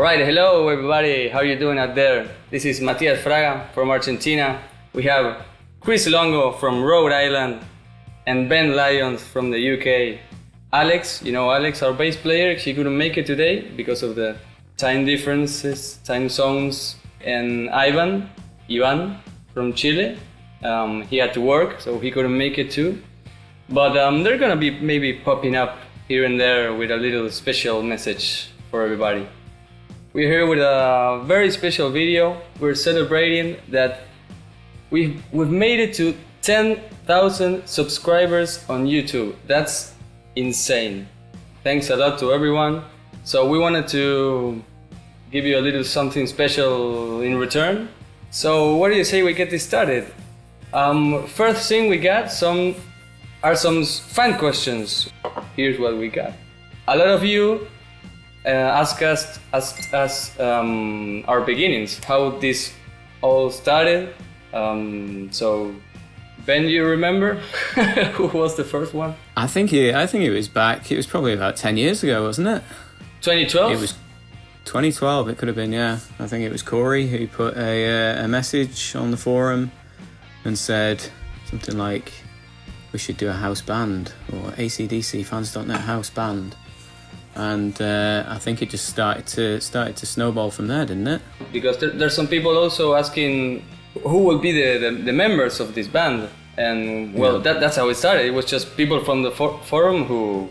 Alright, hello everybody, how are you doing out there? This is Matias Fraga from Argentina. We have Chris Longo from Rhode Island and Ben Lyons from the UK. Alex, Alex, our bass player, he couldn't make it today because of the time differences, time zones. And Ivan from Chile, he had to work, so he couldn't make it too. But they're gonna be maybe popping up here and there with a little special message for everybody. We're here with a very special video. We're celebrating that we've made it to 10,000 subscribers on YouTube. That's insane. Thanks a lot to everyone. So we wanted to give you a little something special in return. So what do you say we get this started? First thing we got some fan questions. Here's what we got. A lot of you asked us our beginnings, how this all started. So Ben, do you remember who was the first one? I think it was back. It was probably about 10 years ago, wasn't it? 2012. It was 2012. It could have been, yeah. I think it was Corey who put a message on the forum and said something like, "We should do a house band," or AC/DC fans.net house band. And I think it just started to snowball from there, didn't it? Because there's some people also asking who will be the members of this band, and well, that's how it started. It was just people from the forum who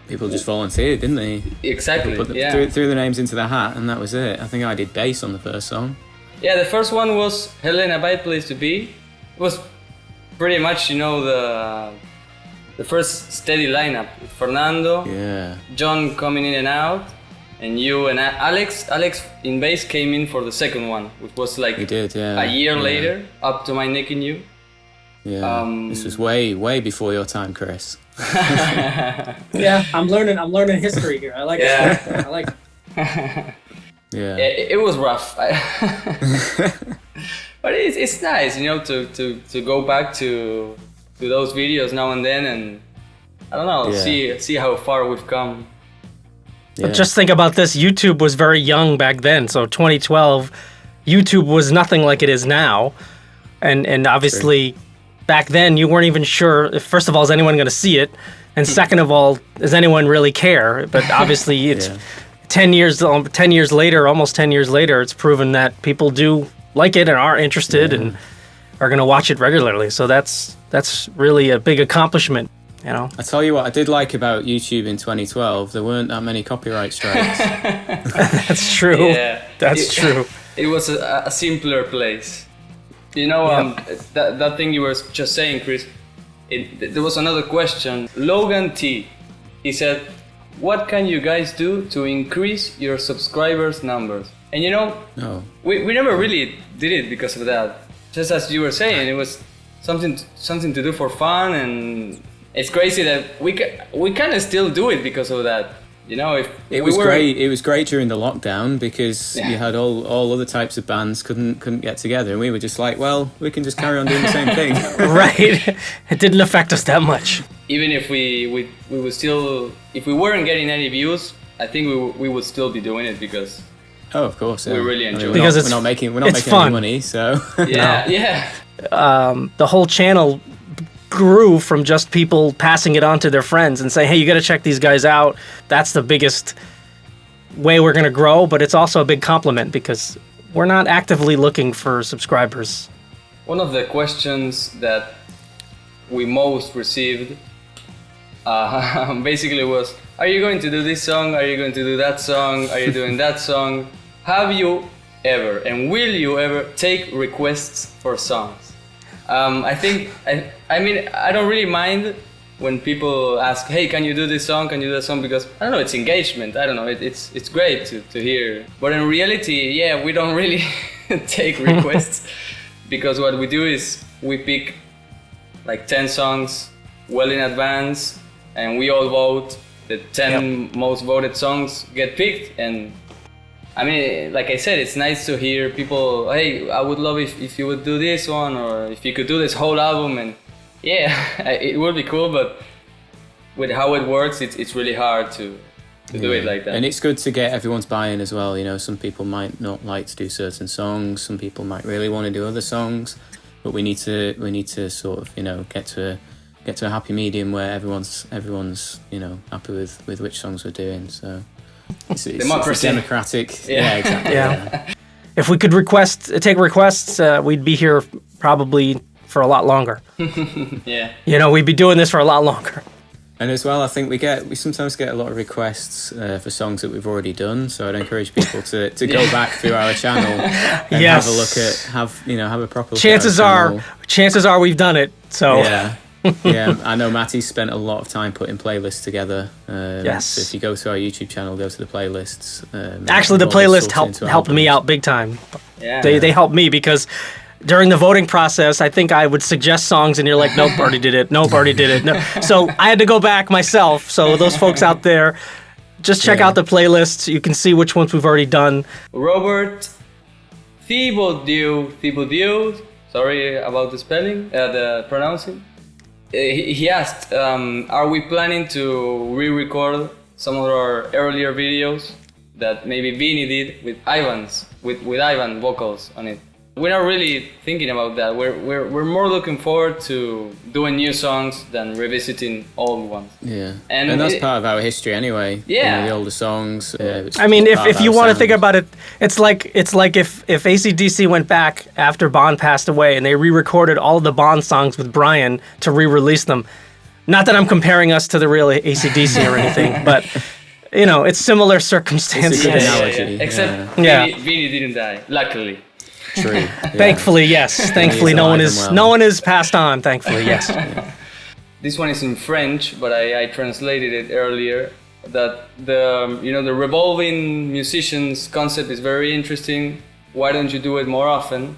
people just volunteered, didn't they? Exactly. Threw the names into the hat, and that was it. I think I did bass on the first song. Yeah, the first one was Helena by Place to Be. It was pretty much, the first steady lineup. Fernando, John coming in and out, and you and Alex. Alex in bass came in for the second one, which was like a year later, Up to My Neck in You. Yeah, this was way before your time, Chris. Yeah, I'm learning history here. I like it. I like it. Yeah. It was rough. But it's nice, to go back to those videos now and then, and I don't know, see how far we've come. Yeah. But just think about this, YouTube was very young back then, so 2012, YouTube was nothing like it is now, and obviously back then you weren't even sure if, first of all, is anyone going to see it, and second of all, does anyone really care? But obviously it's 10 years later, almost 10 years later, it's proven that people do like it and are interested and are going to watch it regularly. So that's really a big accomplishment, I tell you what I did like about YouTube in 2012, there weren't that many copyright strikes. That's true. Yeah. That's true. It was a simpler place. That thing you were just saying, Chris, there was another question. Logan T, he said, "What can you guys do to increase your subscribers numbers?" And we never really did it because of that. Just as you were saying, it was something to do for fun, and it's crazy that we kind of still do it because of that. It was great during the lockdown because you had all other types of bands couldn't get together, and we were just like, well, we can just carry on doing the same thing. Right. It didn't affect us that much. Even if we would still, if we weren't getting any views, I think we would still be doing it because of course, we really enjoy it. Because we're not making fun. any money, so the whole channel grew from just people passing it on to their friends and saying, "Hey, you got to check these guys out." That's the biggest way we're going to grow, but it's also a big compliment because we're not actively looking for subscribers. One of the questions that we most received basically was, "Are you going to do this song? Are you going to do that song? Are you doing that song? Have you ever and will you ever take requests for songs?" I don't really mind when people ask, "Hey, can you do this song? Can you do that song?" Because I don't know, it's engagement. I don't know, it's great to hear. But in reality, we don't really take requests because what we do is we pick like 10 songs well in advance, and we all vote. The 10 most voted songs get picked, and like I said, it's nice to hear people, "Hey, I would love if you would do this one, or if you could do this whole album," and it would be cool, but with how it works, it's really hard to do it like that. And it's good to get everyone's buy-in as well. You know, some people might not like to do certain songs. Some people might really want to do other songs. But we need to sort of, you know, get to a happy medium where everyone's you know, happy with which songs we're doing. So it's Democracy. Democratic. Yeah, exactly. Yeah. If we could take requests, we'd be here probably for a lot longer. Yeah. You know, we'd be doing this for a lot longer. And as well, I think we sometimes get a lot of requests for songs that we've already done. So I'd encourage people to go back through our channel and have a look at have a proper look chances at our channel. Chances are we've done it. So yeah. I know Matias spent a lot of time putting playlists together. Yes. So if you go to our YouTube channel, go to the playlists. Actually, the playlist helped me out big time. Yeah. They helped me because during the voting process, I think I would suggest songs and you're like, nope, already did it. Nope, already did it. No. So I had to go back myself. So those folks out there, just check out the playlists. You can see which ones we've already done. Robert Thibodeau, sorry about the spelling, the pronouncing. He asked, are we planning to re-record some of our earlier videos that maybe Vinny did with Ivan vocals on it? We're not really thinking about that. We're more looking forward to doing new songs than revisiting old ones. Yeah, and that's part of our history anyway. Yeah, you know, the older songs. I mean, if you want to think about it, it's like if AC/DC went back after Bond passed away and they re-recorded all of the Bond songs with Brian to re-release them. Not that I'm comparing us to the real AC/DC or anything, but you know, it's similar circumstances. It's a good analogy. Yeah. Except Vinny didn't die, luckily. True. Yeah. Thankfully, yes. Thankfully, no one is passed on. Thankfully, yes. This one is in French, but I translated it earlier. That the revolving musicians concept is very interesting. Why don't you do it more often?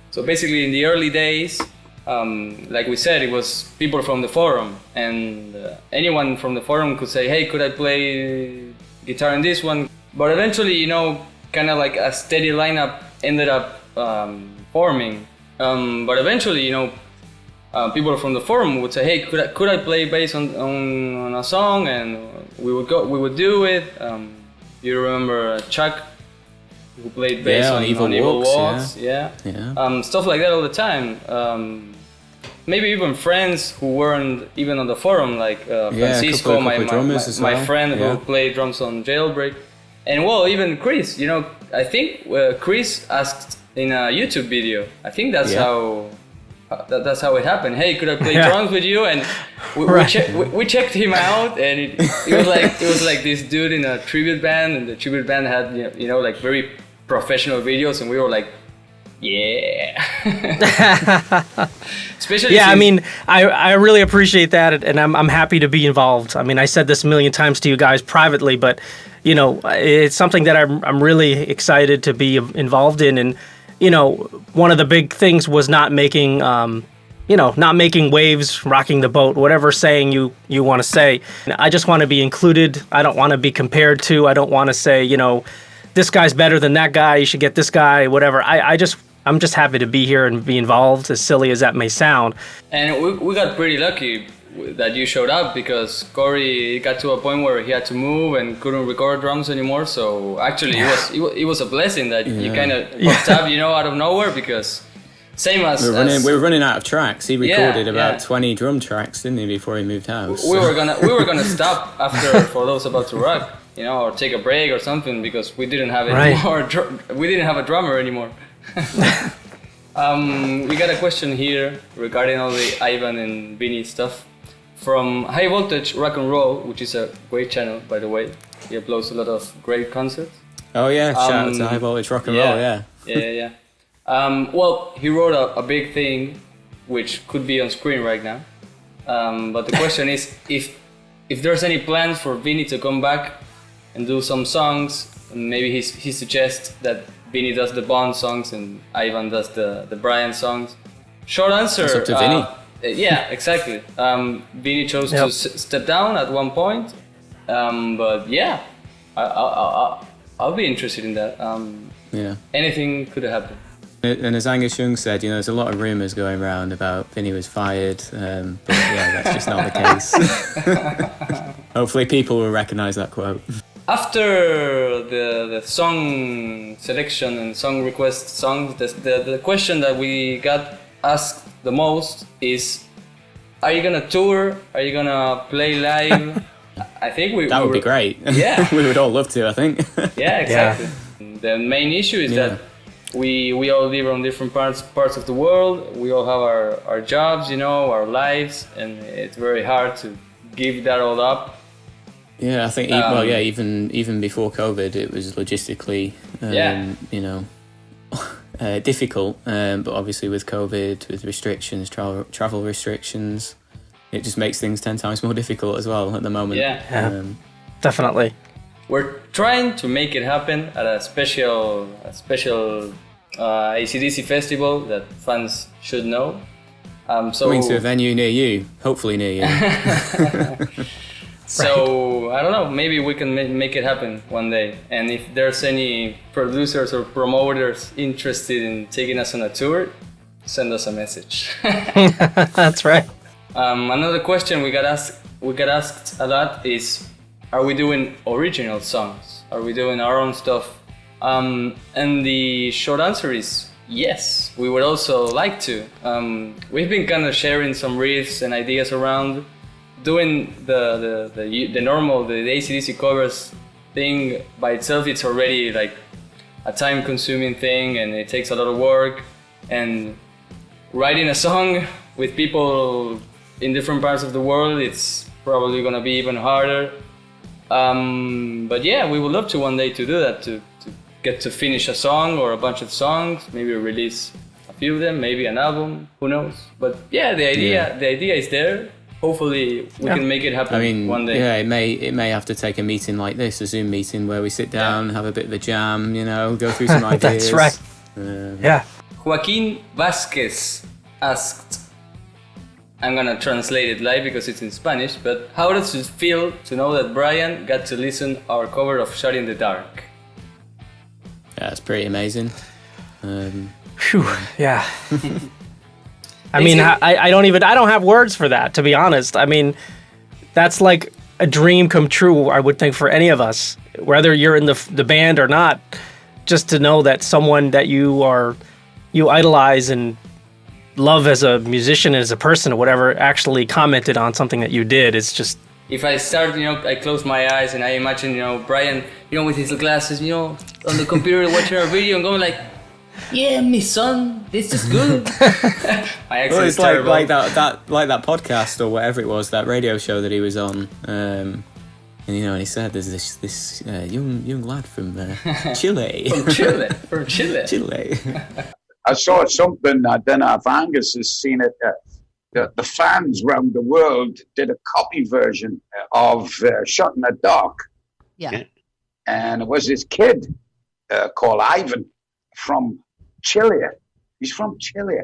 So basically, in the early days, like we said, it was people from the forum, and anyone from the forum could say, "Hey, could I play guitar in this one?" But eventually, you know, kind of like a steady lineup ended up forming, but eventually, you know, people from the forum would say, "Hey, could I play bass on a song?" And we would do it. You remember Chuck, who played bass on Evil Walks? Yeah. Stuff like that all the time. Maybe even friends who weren't even on the forum, like Francisco, my friend who played drums on Jailbreak, and well, even Chris. You know, I think Chris asked in a YouTube video. I think that's how it happened. Hey, could I play drums with you? And we checked him out, and it was like this dude in a tribute band, and the tribute band had you know like very professional videos, and we were like, yeah. Especially I mean, I really appreciate that, and I'm happy to be involved. I mean, I said this a million times to you guys privately, but you know, it's something that I'm really excited to be involved in. And you know, one of the big things was not making waves, rocking the boat, whatever saying you want to say. I just want to be included. I don't want to be compared to. I don't want to say, you know, this guy's better than that guy. You should get this guy, whatever. I'm just happy to be here and be involved, as silly as that may sound. And we got pretty lucky that you showed up, because Corey got to a point where he had to move and couldn't record drums anymore. So actually, it was a blessing that you kind of popped up, you know, out of nowhere, because same as we were running out of tracks. He recorded about 20 drum tracks, didn't he, before he moved house? We were gonna stop after For Those About to Rock, you know, or take a break or something, because we didn't have we didn't have a drummer anymore. We got a question here regarding all the Ivan and Vinny stuff from High Voltage Rock and Roll, which is a great channel, by the way. He uploads a lot of great concerts. Oh yeah, shout out to High Voltage Rock and Roll, yeah. Well, he wrote a big thing, which could be on screen right now. But the question is, if there's any plans for Vinny to come back and do some songs, maybe he suggests that Vinny does the Bond songs and Ivan does the Brian songs. Short answer. It's up to Vinny. Yeah, exactly. Vinny chose to step down at one point, but yeah, I'll be interested in that. Anything could have happened. And as Angus Young said, you know, there's a lot of rumours going around about Vinny was fired, but yeah, that's just not the case. Hopefully people will recognise that quote. after the song selection and song request songs, the question that we got asked the most is, are you gonna tour? Are you gonna play live? I think that would be great. Yeah. We would all love to, I think. Yeah, exactly. Yeah. The main issue is that we all live on different parts of the world. We all have our jobs, our lives, and it's very hard to give that all up. Yeah, I think even before COVID, it was logistically difficult. But obviously with COVID, with restrictions, travel restrictions, it just makes things 10 times more difficult as well at the moment. Yeah, definitely. We're trying to make it happen at a special AC/DC festival that fans should know. Coming to a venue near you, hopefully near you. So I don't know, maybe we can make it happen one day. And if there's any producers or promoters interested in taking us on a tour, send us a message. That's right. Another question we got asked a lot is, are we doing original songs? Are we doing our own stuff? And the short answer is yes. We would also like to. We've been kind of sharing some riffs and ideas around. Doing the normal, the AC/DC covers thing by itself, it's already like a time-consuming thing, and it takes a lot of work. And writing a song with people in different parts of the world, it's probably gonna be even harder. But yeah, we would love to one day to do that, to get to finish a song or a bunch of songs, maybe release a few of them, maybe an album, who knows. But yeah, the idea is there. Hopefully we can make it happen one day. Yeah, it may have to take a meeting like this, a Zoom meeting where we sit down, have a bit of a jam, go through some ideas. That's right. Joaquin Vasquez asked, I'm gonna translate it live because it's in Spanish, but how does it feel to know that Brian got to listen our cover of Shot in the Dark? Yeah, it's pretty amazing. Phew, yeah. I mean, I don't have words for that, to be honest. I mean, that's like a dream come true, I would think, for any of us, whether you're in the band or not. Just to know that someone that you idolize and love as a musician, as a person, or whatever, actually commented on something that you did. It's just. If I start, I close my eyes and I imagine, Brian, with his glasses, on the computer watching our video and going like, yeah, my son, this is good. My accent is terrible. like that podcast or whatever it was, that radio show that he was on, and he said there's this young lad from Chile. From Chile. Chile. I saw something, I don't know if Angus has seen it. The fans around the world did a copy version of Shot in the Dark. Yeah. And it was this kid called Ivan from Chile. He's from Chile.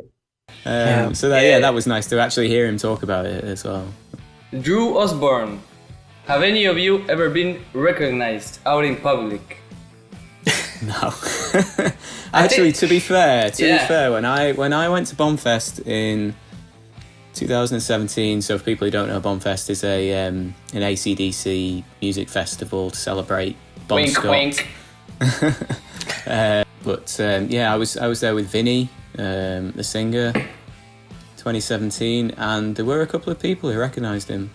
That was nice to actually hear him talk about it as well. Drew Osborne, have any of you ever been recognized out in public? No. Actually, to be fair, when I went to Bombfest in 2017, so for people who don't know, Bombfest is an AC/DC music festival to celebrate Bon Wink, Scott. wink. I was there with Vinny, the singer, 2017, and there were a couple of people who recognised him.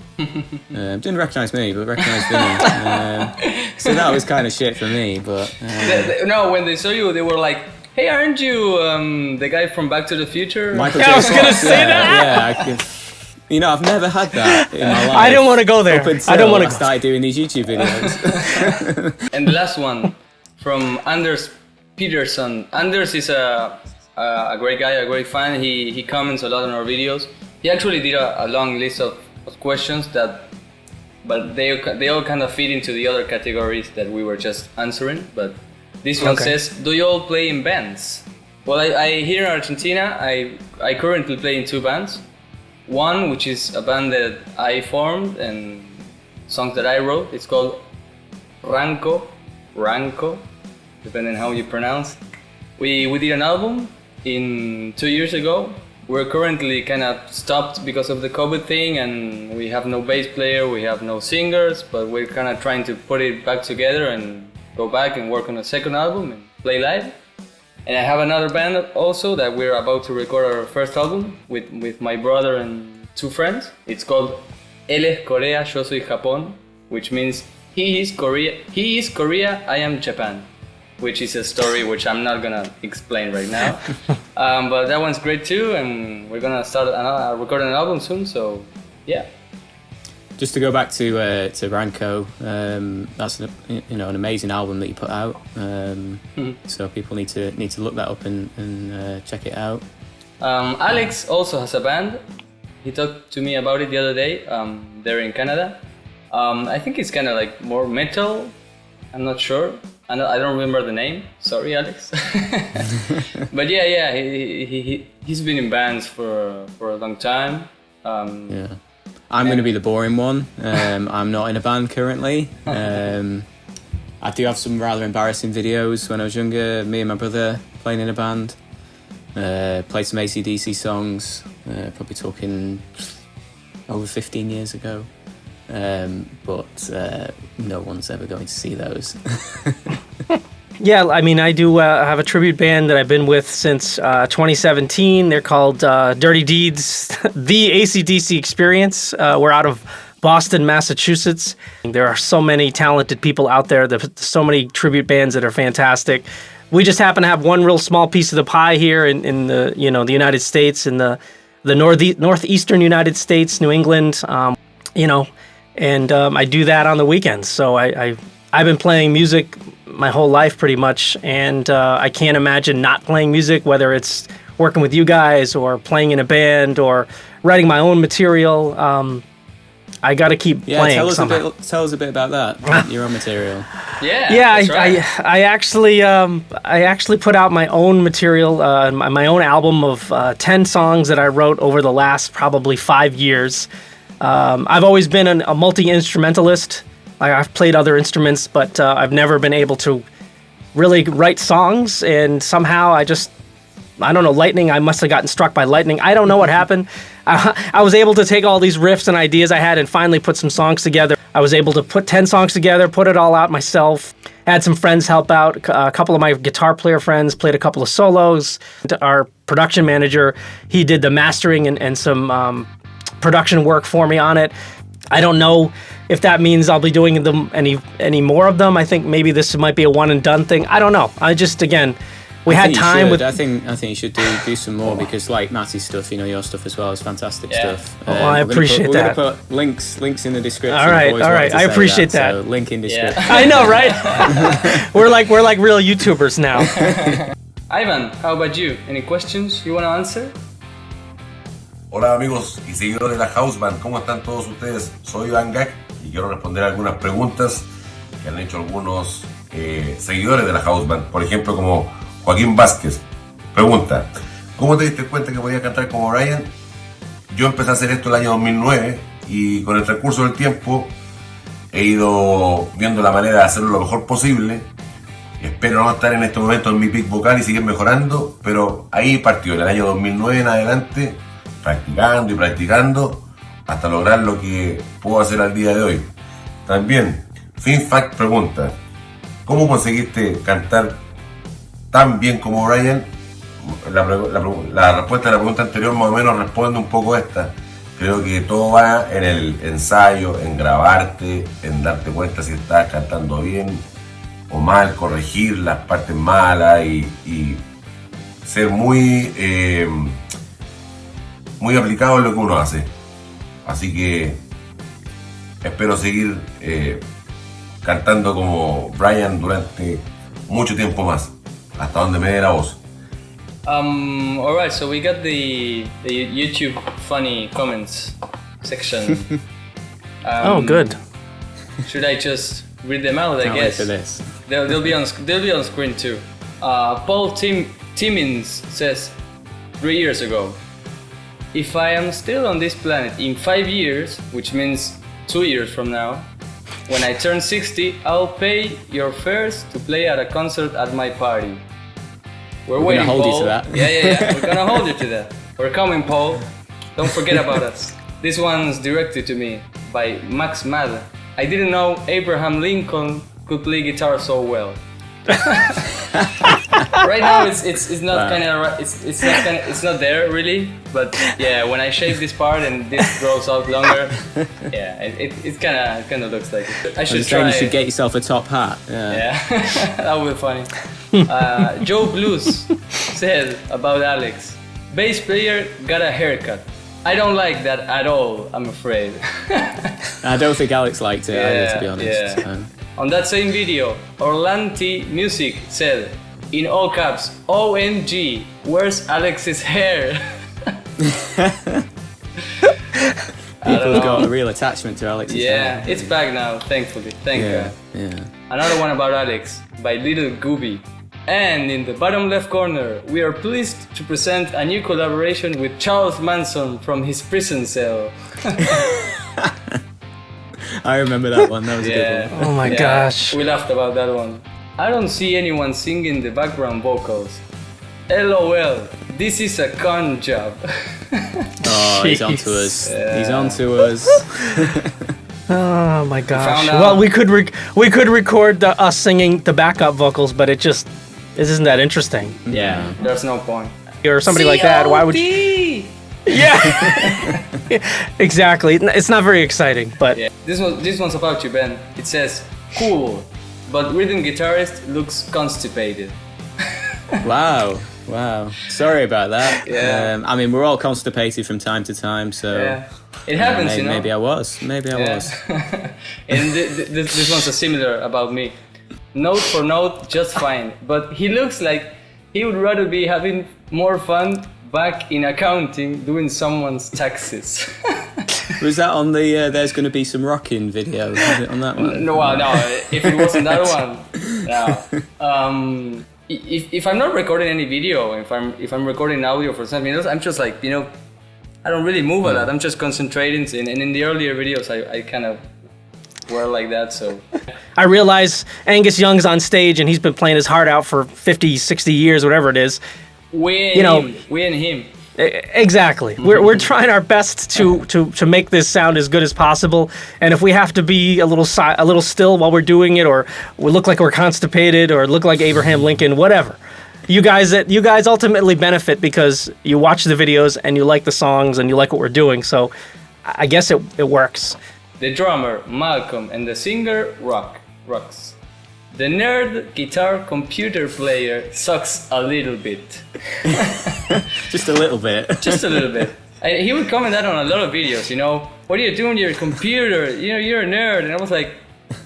Didn't recognise me, but recognised Vinny. So that was kind of shit for me. But no, when they saw you, they were like, "Hey, aren't you the guy from Back to the Future?" Michael I was gonna say that. Yeah, I've never had that in my life. I don't want to go there. I don't want to start doing these YouTube videos. And the last one from Anders Peterson. Anders is a great guy, a great fan. He comments a lot on our videos. He actually did a long list of questions but they all kind of fit into the other categories that we were just answering. But this one says, do you all play in bands? Well, I here in Argentina, I currently play in two bands. One, which is a band that I formed and songs that I wrote. It's called Ranko, depending on how you pronounce. We did an album 2 years ago we're currently kind of stopped because of the COVID thing, and we have no bass player, we have no singers, but we're kind of trying to put it back together and go back and work on a second album and play live. And I have another band also that we're about to record our first album with my brother and 2 friends. It's called Él es Corea, yo soy Japón, which means he is Korea, I am Japan. Which is a story which I'm not gonna explain right now. But that one's great too, and we're gonna start recording an album soon, so yeah. Just to go back to Ranko, that's an amazing album that you put out. So people need to look that up and check it out. Alex also has a band. He talked to me about it the other day. They're in Canada. I think it's kind of like more metal. I'm not sure. I don't remember the name. Sorry, Alex. But yeah, he's been in bands for a long time. Yeah, I'm going to be the boring one. I'm not in a band currently. I do have some rather embarrassing videos when I was younger. Me and my brother playing in a band. Played some AC/DC songs. Probably talking over 15 years ago. But no one's ever going to see those. Yeah, I mean, I do have a tribute band that I've been with since 2017. They're called Dirty Deeds, the AC/DC Experience. We're out of Boston, Massachusetts. There are so many talented people out there. There's so many tribute bands that are fantastic. We just happen to have one real small piece of the pie here in the the United States, in the northeastern United States, New England. And I do that on the weekends. So I've been playing music my whole life pretty much, and I can't imagine not playing music, whether it's working with you guys or playing in a band or writing my own material. I got to keep playing. Tell us a bit about that. Your own material. Yeah. I actually put out my own material, my own album of 10 songs that I wrote over the last probably 5 years. I've always been a multi-instrumentalist. I've played other instruments, but I've never been able to really write songs. And somehow I don't know, I must have gotten struck by lightning. I don't know what happened. I was able to take all these riffs and ideas I had and finally put some songs together. I was able to put 10 songs together, put it all out myself. Had some friends help out. A couple of my guitar player friends played a couple of solos. Our production manager, he did the mastering and some production work for me on it. I don't know if that means I'll be doing them any more of them. I think maybe this might be a one and done thing. I don't know. We had time with. I think you should do some more because like Matty's stuff, your stuff as well is fantastic stuff. Well, I appreciate that. We're gonna put links in the description. All right. I appreciate that. So link in description. I know, right? we're like real YouTubers now. Ivan, how about you? Any questions you want to answer? Hola amigos y seguidores de la House Band, ¿cómo están todos ustedes? Soy Iván Gak y quiero responder algunas preguntas que han hecho algunos seguidores de la House Band. Por ejemplo, como Joaquín Vázquez pregunta: ¿cómo te diste cuenta que podías cantar como Brian? Yo empecé a hacer esto el año 2009 y con el transcurso del tiempo he ido viendo la manera de hacerlo lo mejor posible. Espero no estar en este momento en mi pick vocal y seguir mejorando, pero ahí partió, en el año 2009 en adelante, practicando hasta lograr lo que puedo hacer al día de hoy. También, FinFact pregunta: ¿cómo conseguiste cantar tan bien como Brian? La respuesta a la pregunta anterior más o menos responde un poco esta. Creo que todo va en el ensayo, en grabarte, en darte cuenta si estás cantando bien o mal, corregir las partes malas y ser muy aplicado en lo que uno hace. Así que espero seguir cantando como Brian durante mucho tiempo más, hasta donde me dé la voz. Alright, so we got the YouTube funny comments section. Oh, good. Should I just read them out? Can't I guess wait for this. They'll be on screen too. Paul Timmins says 3 years ago, if I am still on this planet in 5 years, which means 2 years from now, when I turn 60, I'll pay your fares to play at a concert at my party. We're waiting, gonna hold Paul. you to that. Yeah. We're gonna hold you to that. We're coming, Paul. Don't forget about us. This one's directed to me by Max Mad. I didn't know Abraham Lincoln could play guitar so well. Right now it's not kind of it's not there really, but yeah, when I shave this part and this grows out longer, yeah, it kind of looks like it. I should try. You should get yourself a top hat. Yeah, that would be funny. Joe Blues said about Alex, bass player got a haircut. I don't like that at all, I'm afraid. I don't think Alex liked it either, to be honest. Yeah. On that same video, Orlanti Music said, in all caps, OMG, where's Alex's hair? People got a real attachment to Alex's hair. Yeah, it's back now, thankfully. Thank God. Yeah. Another one about Alex, by Little Gooby. And in the bottom left corner, we are pleased to present a new collaboration with Charles Manson from his prison cell. I remember that one, that was a good one. Oh my gosh. We laughed about that one. I don't see anyone singing the background vocals. LOL, this is a con job. Oh, he's on to us. Yeah. He's on to us. Oh my gosh. Well, we could record us singing the backup vocals, but it isn't that interesting. Yeah, there's no point. Or somebody like that, why would you? Yeah. Exactly. It's not very exciting, but yeah. This one's about you, Ben. It says, cool, but rhythm guitarist looks constipated. Wow. Sorry about that. Yeah. I mean, we're all constipated from time to time, so yeah. It happens, you know. Maybe I was. And this one's a similar about me. Note for note, just fine. But he looks like he would rather be having more fun back in accounting doing someone's taxes. Was that on the There's Gonna Be Some Rockin' video? Was it on that one? No, if it wasn't that one. No. If I'm not recording any video, if I'm recording audio for something else, I'm just like, you know, I don't really move a lot. I'm just concentrating, and in the earlier videos, I kind of were like that. So I realize Angus Young's on stage and he's been playing his heart out for 50, 60 years, whatever it is. We and him. Exactly. We're trying our best to make this sound as good as possible, and if we have to be a little still while we're doing it, or we look like we're constipated, or look like Abraham Lincoln, whatever. You guys ultimately benefit because you watch the videos and you like the songs and you like what we're doing. So I guess it works. The drummer Malcolm and the singer rocks. The nerd guitar computer player sucks a little bit. Just a little bit. Just a little bit. He would comment that on a lot of videos, you know. What are you doing to your computer? You know, you're a nerd. And I was like,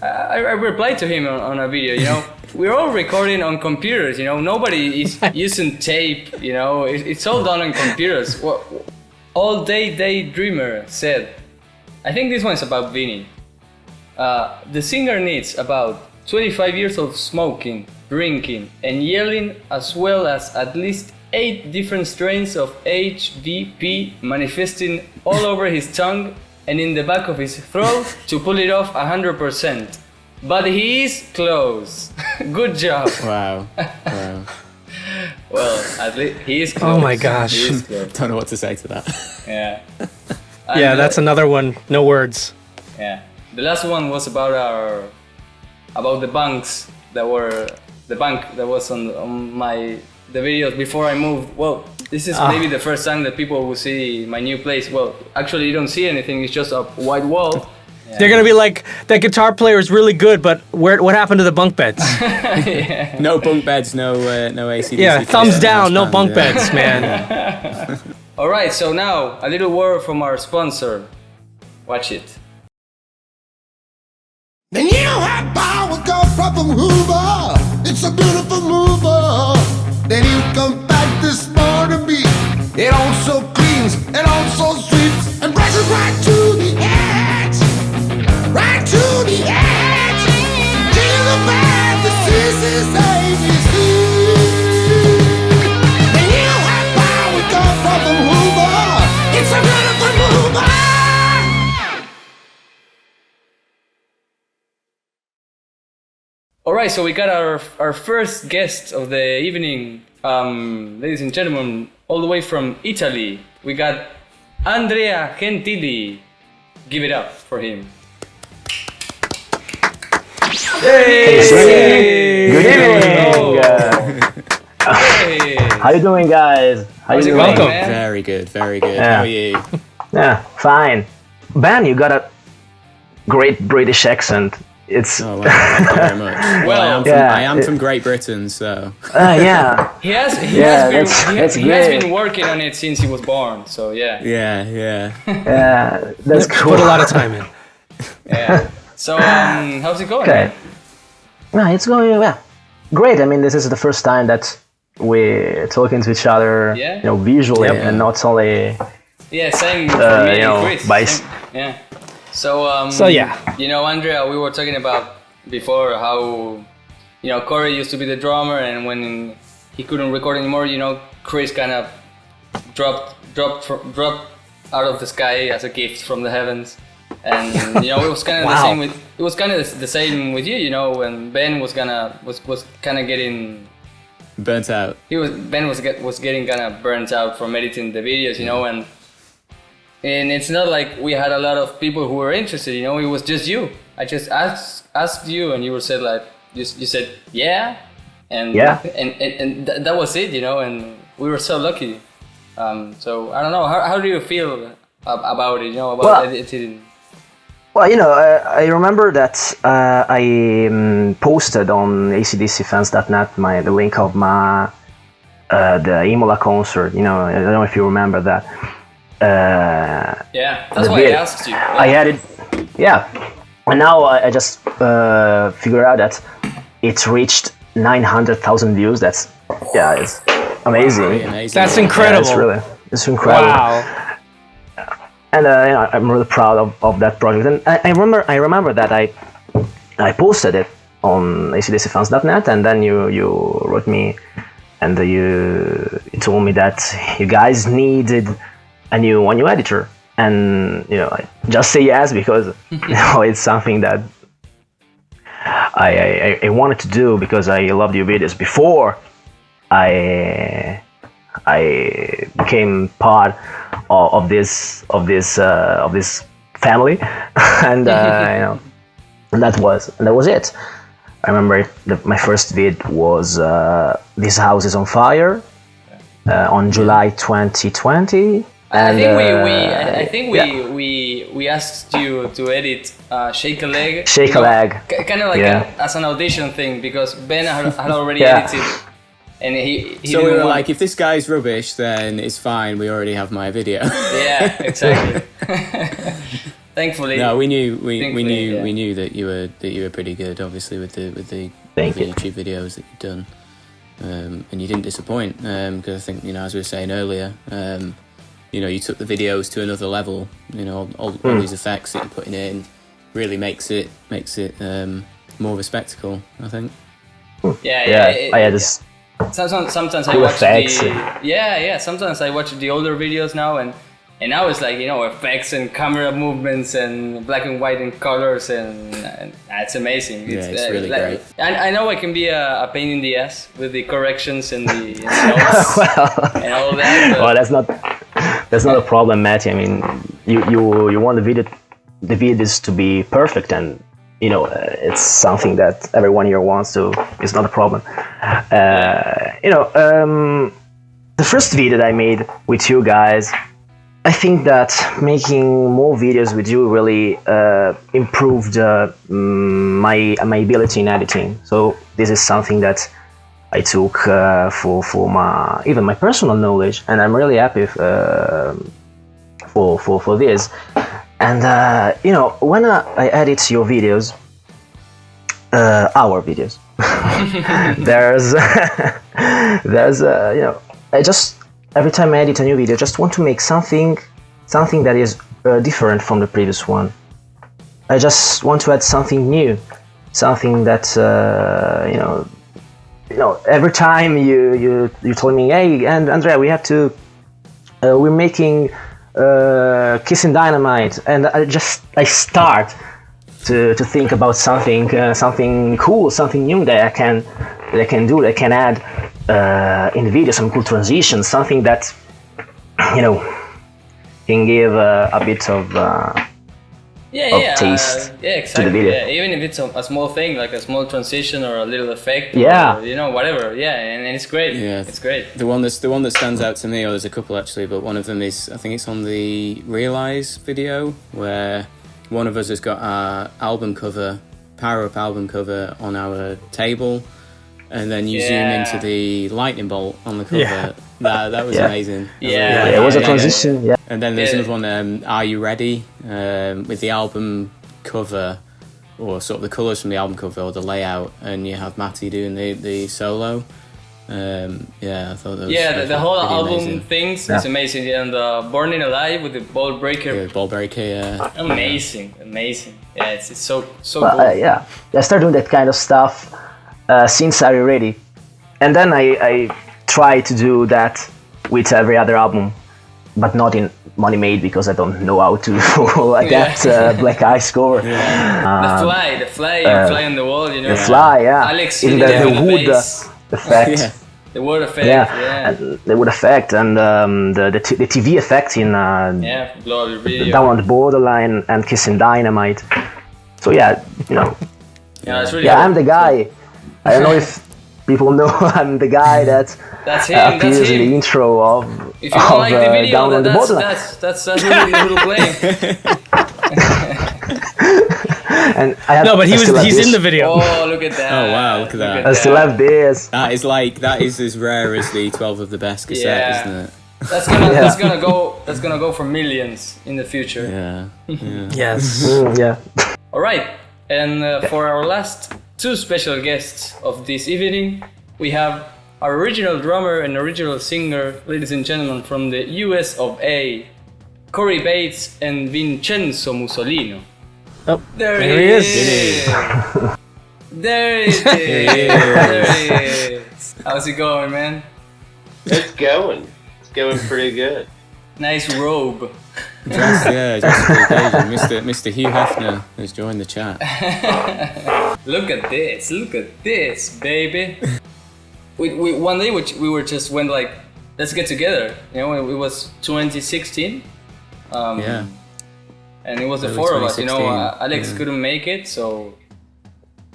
I replied to him on a video, you know. We're all recording on computers, you know. Nobody is using tape, you know. It's all done on computers. All Day Daydreamer said, I think this one's about Vinny. The singer needs about 25 years of smoking, drinking, and yelling, as well as at least 8 different strains of HVP manifesting all over his tongue and in the back of his throat to pull it off 100%. But he is close. Good job. Wow. Well, at least he is close. Oh my gosh. Don't know what to say to that. Yeah. Yeah, that's another one. No words. Yeah. The last one was about the banks that were the bank that was on the videos before I moved. Well, this is maybe the first time that people will see my new place. Well, actually you don't see anything, it's just a white wall. Yeah. They're gonna be like, that guitar player is really good, but what happened to the bunk beds? Yeah. No bunk beds, no AC/DC. Yeah, thumbs down, no bunk beds, man. All right, so now a little word from our sponsor. Watch it. And you know how power comes from Hoover. It's a beautiful mover. Then you come back this morning, be it also cleans and also sweeps and brushes right to the edge, right to the edge. King of the band, the CC's ABC. And you know how power comes from Hoover. It's a beautiful mover. All right, so we got our first guest of the evening, ladies and gentlemen, all the way from Italy. We got Andrea Gentilli. Give it up for him. Hey! Good evening! Hey. How you doing, guys? How you How's it doing? going, Welcome. man? Very good, very good. Yeah. How are you? Yeah, fine. Ben, you got a great British accent. It's Oh, well, thank you very much. Well, Yeah. I am from Great Britain, so. yeah. He has that's great. been working on it since he was born. So yeah. Yeah. Yeah, that's cool. Put a lot of time in. Yeah. So how's it going? Okay. No, it's going great. I mean, this is the first time that we're talking to each other, Yeah. visually Yeah. and not only. Yeah, same for me and Chris. by Yeah. So yeah. Andrea, we were talking about before how Corey used to be the drummer, and when he couldn't record anymore, Chris kind of dropped out of the sky as a gift from the heavens. And it was kind of the same with the same with you, when Ben was kind of getting Burnt out. Ben was getting kind of burnt out from editing the videos, and it's not like we had a lot of people who were interested, it was just you. I just asked you, and you said like you said yeah, and that was it, and we were so lucky. So I don't know, how do you feel about it, about editing? Well, I remember that I posted on acdcfans.net the link of the Imola concert. I don't know if you remember that. Yeah, that's why I asked you. I added, and now I just figured out that it reached 900,000 views. It's amazing. Pretty amazing. That's incredible. It's incredible. Wow. And I'm really proud of that project. And I remember that I posted it on acdcfans.net, and then you wrote me, and you told me that you guys needed a new editor, and I just say yes because it's something that I wanted to do because I loved your videos before I became part of this family, and that was it. I remember my first vid was "This House is on Fire" on July 2020. And, I think we asked you to edit "Shake a Leg." Shake a Leg. Kind of like as an audition thing, because Ben had already edited. And he So we were like, if this guy's rubbish, then it's fine. We already have my video. Yeah, exactly. Thankfully. No, we knew that you were pretty good. Obviously, with the YouTube videos that you've done, and you didn't disappoint. Because I think as we were saying earlier, you took the videos to another level. All these effects that you're putting in really makes it more of a spectacle, I think. Sometimes I watch sometimes I watch the older videos now, and now it's like effects and camera movements and black and white and colors, and it's amazing. It's really great. I know I can be a pain in the ass with the corrections and the notes and all that. Well, that's not a problem, Matty. I mean, you want the videos to be perfect, and it's something that everyone here wants, so it's not a problem. The first video that I made with you guys, I think that making more videos with you really improved my ability in editing. So this is something that I took for my personal knowledge, and I'm really happy for this. And when I edit your videos, our videos, there's I just every time I edit a new video, I just want to make something that is different from the previous one. I just want to add something new, something that every time you told me, hey, and Andrea, we have to we're making Kissing Dynamite, and I start to think about something cool, something new that I can do, that I can add in the video, some cool transitions, something that can give a bit of taste exactly. to the video. Yeah, even if it's a small thing, like a small transition or a little effect, Yeah. or, whatever. Yeah, and it's great. Yeah, it's great. The one that stands out to me, or there's a couple actually, but one of them is, I think it's on the Realize video, where one of us has got our album cover, Power Up album cover on our table, and then you zoom into the lightning bolt on the cover. Yeah. That was amazing. Yeah. It was a transition. Yeah. And then there's another one, Are You Ready? With the album cover, or sort of the colours from the album cover, or the layout, and you have Matty doing the solo. I thought that was the whole album amazing. things is amazing. And Burning Alive with the ball breaker. Yeah, ball breaker, yeah. Amazing. Yeah, it's so But, cool. I started doing that kind of stuff since Are You Ready? And then I try to do that with every other album, but not in Money Made, because I don't know how to adapt Black Ice cover. The fly, you fly on the wall, The fly, yeah. Alex, even the wood effect. The wood effect, And the wood effect, and the TV effect in Glory Video. Down on the Borderline and Kissing Dynamite. So Yeah, it's really cool. I'm the guy. I don't know if people know I'm the guy that That's him. appears in the intro of If you don't like the video, Down on the Borderline. that's who playing. And I have, No, but he's this. in the video. Oh, look at that! Oh, wow, look at that. I still have this. That is as rare as the 12 of the best cassette, isn't it? That's gonna go for millions in the future. Yeah. Yes. Yeah. All right, and for our last two special guests of this evening, we have our original drummer and original singer, ladies and gentlemen, from the US of A, Corey Baetz and Vincenzo Musolino. Oh, There he he is. is. There he is. There he is. How's it going, man? It's going. It's going pretty good. Nice robe. Just for the occasion, Mr. Hugh Hefner has joined the chat. Look at this, baby. We one day we were just went like, let's get together. It was 2016. And it was the Early four of us. 2016, Alex couldn't make it, so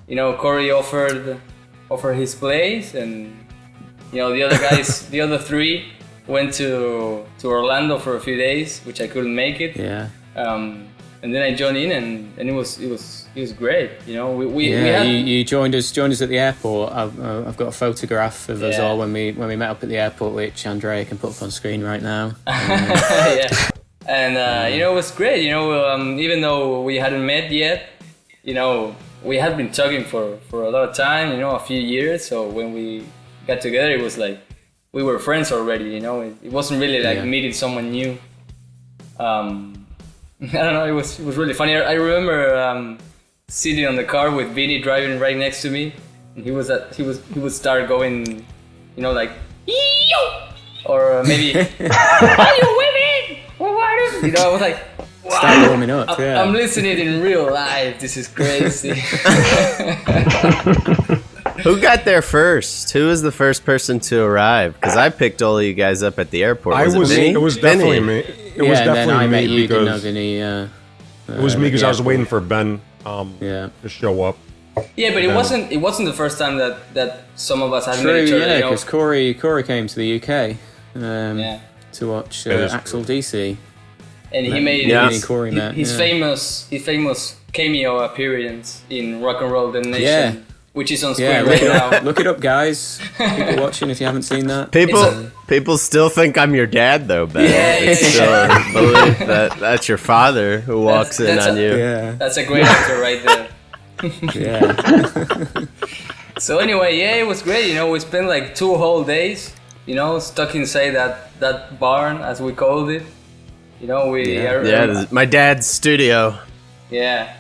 Corey offered his place, and the other guys, the other three, went to Orlando for a few days, which I couldn't make it. Yeah. And then I joined in, and it was great. You joined us at the airport. I've got a photograph of us all when we met up at the airport, which Andrea can put up on screen right now. Yeah. And it was great. Even though we hadn't met yet, we had been talking for a lot of time. A few years. So when we got together, it was like we were friends already. It wasn't really like meeting someone new. I don't know. It was really funny. I remember sitting on the car with Vinny driving right next to me, and he would start going, like, "Yo!" or maybe, "Are you women? I was like, wow. Start warming up. I'm listening in real life. This is crazy. Who got there first? Who was the first person to arrive? Because I picked all of you guys up at the airport. It was definitely me. It was definitely me because it was me because I was waiting for Ben to show up. Yeah, but it wasn't the first time that some of us had met each other. Yeah, because Corey came to the UK to watch Axel DC. And he made his famous cameo appearance in Rock and Roll Damnation, which is on screen right now. Look it up, guys. People watching, if you haven't seen that. People still think I'm your dad, though, Ben. They still believe that's your father who walks in on you. Yeah. That's a great actor right there. Yeah. So anyway, it was great. We spent like 2 whole days, stuck inside that barn, as we called it. My dad's studio. Yeah.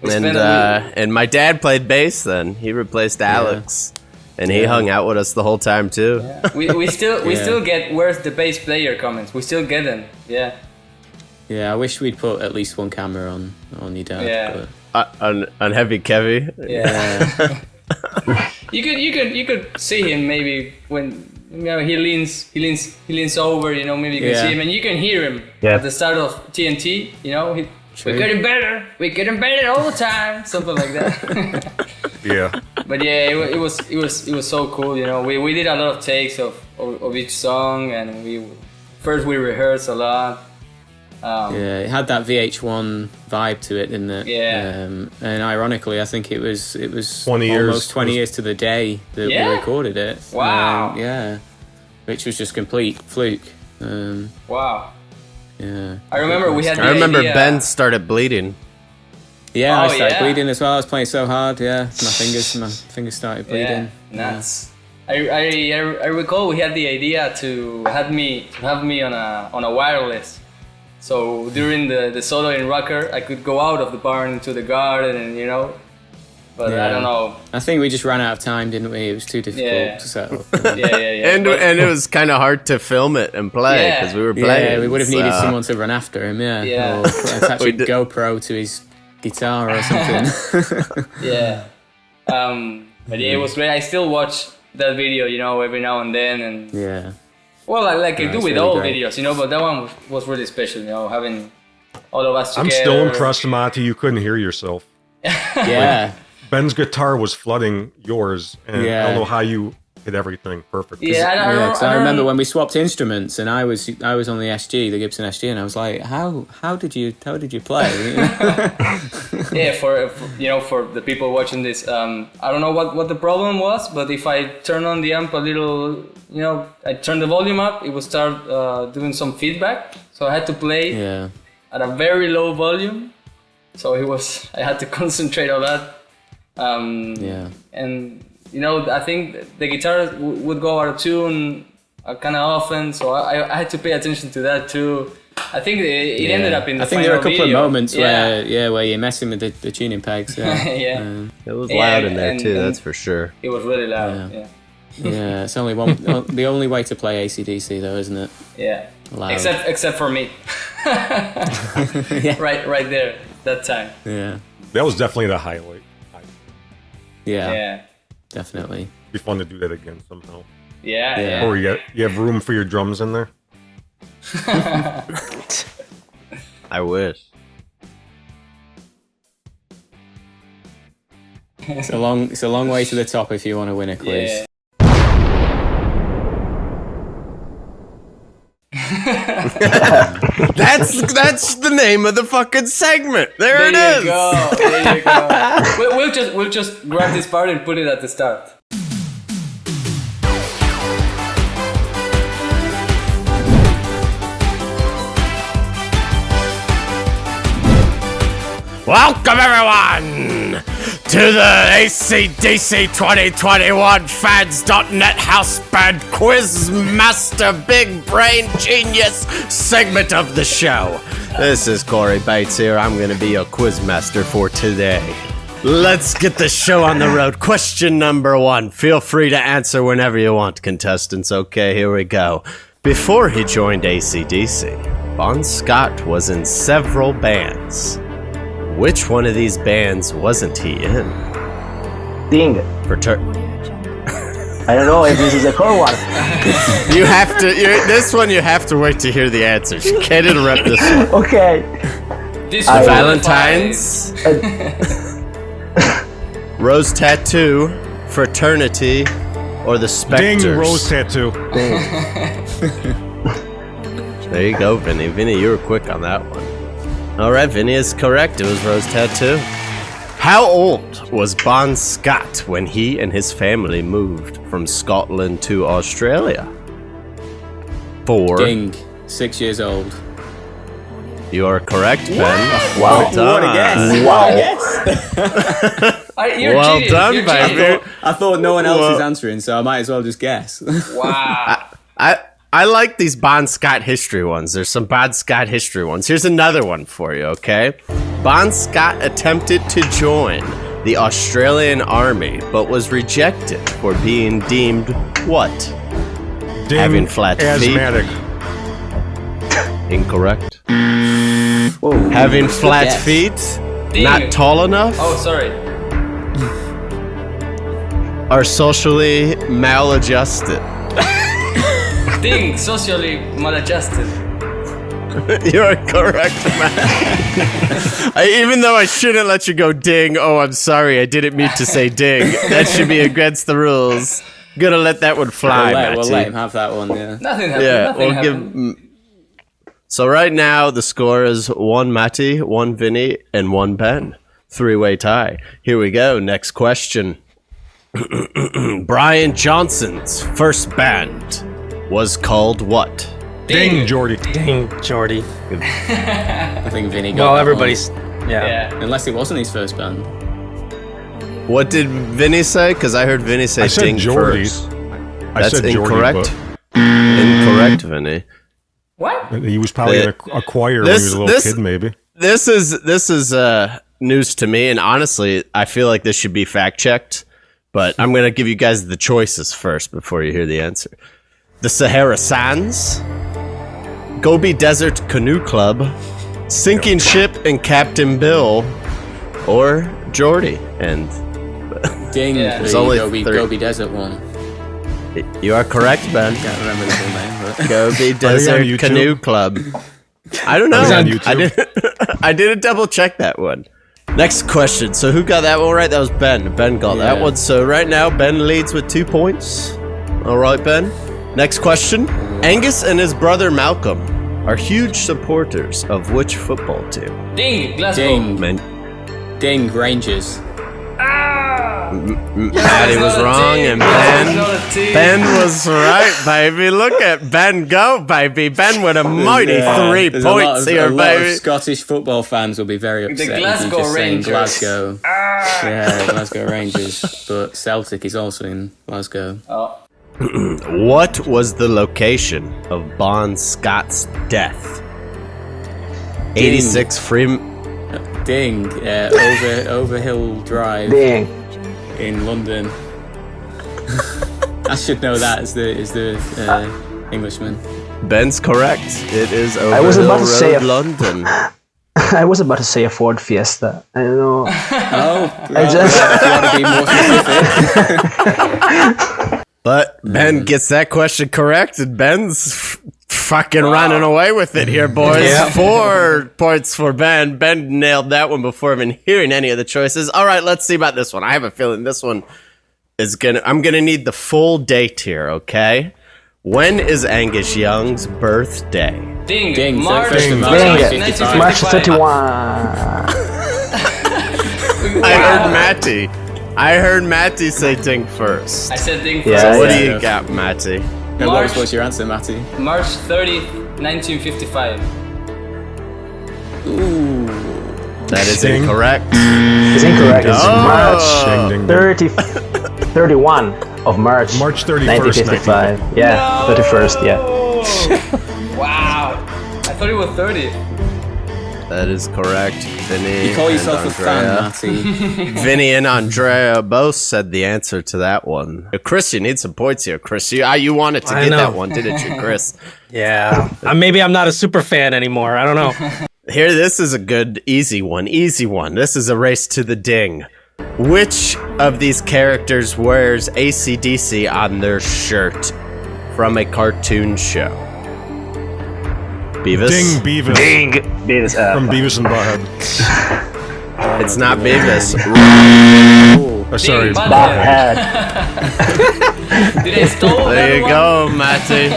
And my dad played bass then. He replaced Alex. And he hung out with us the whole time too. Yeah. We still get where's the bass player comments. We still get them. Yeah. Yeah, I wish we'd put at least one camera on your dad. Yeah. on heavy Kevy. Yeah. you could see him maybe when he leans over. Maybe you can see him and you can hear him at the start of TNT. We're getting better all the time, something like that. Yeah. But yeah, it was so cool. We did a lot of takes of each song, and we rehearsed a lot. It had that VH1 vibe to it, didn't it? Yeah. And ironically, I think it was 20 almost 20 years to the day that we recorded it. Wow. Which was just complete fluke. Wow. Yeah. I remember we had. I remember Ben started bleeding. Yeah, I started bleeding as well. I was playing so hard. Yeah, my fingers started bleeding. Yeah, nuts. I recall we had the idea to have me on a wireless. So during the solo in Rocker, I could go out of the barn into the garden, and But I don't know. I think we just ran out of time, didn't we? It was too difficult to set up. And it was kind of hard to film it and play because we were playing. Yeah, we would have needed someone to run after him. Yeah. Or attach a GoPro to his guitar or something. Yeah. But yeah, it was great. I still watch that video, every now and then, and well, like I do with all videos, but that one was really special, having all of us together. I'm still impressed, Mati. You couldn't hear yourself. Yeah. Ben's guitar was flooding yours, and I don't know how you hit everything perfect. I remember when we swapped instruments, and I was on the SG, the Gibson SG, and I was like, how did you play? Yeah, for the people watching this, I don't know what the problem was, but if I turn on the amp a little, I turn the volume up, it would start doing some feedback. So I had to play at a very low volume. So I had to concentrate on that. And I think the guitar would go out of tune kind of often, so I had to pay attention to that too. I think it ended up in the final video. I think there were a couple of moments where you're messing with the tuning pegs. Yeah. It was loud in there too, that's for sure. It was really loud, Yeah, it's only the only way to play AC/DC though, isn't it? Yeah. Loud. Except for me. Right there, that time. Yeah. That was definitely the highlight. Yeah. Definitely. Be fun to do that again somehow. Yeah. Or you have room for your drums in there? I wish. It's a long way to the top if you want to win a quiz. Yeah. That's the name of the fucking segment. There it is. There you go. We'll just grab this part and put it at the start. Welcome everyone to the AC/DC 2021 Fans.net House Band Quiz Master Big Brain Genius segment of the show. This is Corey Baetz here. I'm going to be your quiz master for today. Let's get the show on the road. Question number 1. Feel free to answer whenever you want, contestants. Okay, here we go. Before he joined AC/DC, Bon Scott was in several bands. Which one of these bands wasn't he in? Ding. I don't know if this is a core one. You have to. This one you have to wait to hear the answers. You can't interrupt this one. Okay. This Valentine's, Rose Tattoo, Fraternity, or the Spectres. Ding, Rose Tattoo. There you go, Vinny. Vinny, you were quick on that one. Alright, Vinny is correct. It was Rose Tattoo. How old was Bon Scott when he and his family moved from Scotland to Australia? 4. Ding. 6 years old. You are correct, Ben. Wow. What a guess. Wow. Well done, baby. I thought no one else is answering, so I might as well just guess. Wow. I like these Bon Scott history ones. There's some Bon Scott history ones. Here's another one for you, okay? Bon Scott attempted to join the Australian Army, but was rejected for being deemed what? Having flat asthmatic. feet. Incorrect. Whoa. Having flat feet, Ding. not tall enough, Oh, sorry. are socially maladjusted. Ding, socially maladjusted. You are correct, man. Even though I shouldn't let you go ding, I'm sorry, I didn't mean to say ding. That should be against the rules. Gonna let that one fly, We'll let him have that one, yeah. Nothing happened. Yeah, nothing we'll happened. So right now, the score is 1 Matty, 1 Vinny, and 1 Ben. 3-way tie. Here we go, next question. Brian Johnson's first band was called what? Ding, Jordy. Ding, Jordy. I think Vinny got Well, that everybody's. one. Yeah. Unless it wasn't his first band. What did Vinny say? Because I heard Vinny say I said Ding Jordy. first. I That's said Jordy, incorrect. Incorrect, Vinny. What? He was probably in a choir when he was a little kid, maybe. This is news to me, and honestly, I feel like this should be fact checked. But I'm gonna give you guys the choices first before you hear the answer. The Sahara Sands, Gobi Desert Canoe Club, Sinking Ship and Captain Bill, or Jordy. And Ding, there's the only Gobi Desert one. You are correct, Ben. Can't remember the full name, but Gobi Desert Canoe Club. I don't know. I didn't double check that one. Next question. So who got that one right? That was Ben. Ben got that one. So right now, Ben leads with 2 points. All right, Ben. Next question. Angus and his brother Malcolm are huge supporters of which football team? Ding, Glasgow. Ding, Rangers. Maddie was wrong, and Ben was right, baby. Look at Ben go, baby. Ben with a mighty 3 points here, a lot baby. of Scottish football fans will be very upset if you Glasgow just saying Rangers. Glasgow. Yeah, Glasgow Rangers. But Celtic is also in Glasgow. What was the location of Bon Scott's death? 86 Freeman. Ding, Overhill Drive. Ding. In London. I should know that as the Englishman. Ben's correct. It is Overhill I was about to Road, say London. I was about to say a Ford Fiesta. I don't know. I just if you want to be more specific. But Ben gets that question correct, and Ben's fucking running away with it here, boys. Yeah. 4 points for Ben. Ben nailed that one before even hearing any of the choices. All right, let's see about this one. I have a feeling this one is I'm gonna need the full date here, okay? When is Angus Young's birthday? Ding, March 1955. March 31. I heard Matty say Ding first. I said Ding first. Yeah, So what do you got, Matty? And what was your answer, Matty? March 30th, 1955. Ooh. That is Ding. incorrect. It's incorrect. It's March Ding, ding, ding. 31 of March. March 31st, 1955. Yeah, 31st. Yeah. Wow. I thought it was 30. That is correct. Vinny You call and yourself a fan, Andrea. Matty. Vinny and Andrea both said the answer to that one. Chris, you need some points here. Chris, you wanted to I get know. that one, didn't you, Chris? Yeah. Maybe I'm not a super fan anymore. I don't know. Here, this is a good, easy one. Easy one. This is a race to the ding. Which of these characters wears AC/DC on their shirt from a cartoon show? Beavis? Ding, Beavis. Ding. Beavis. From Beavis and Butthead. It's not Beavis. Oh, sorry. Ding, It's Butthead. Did I stole There you that go, Matty.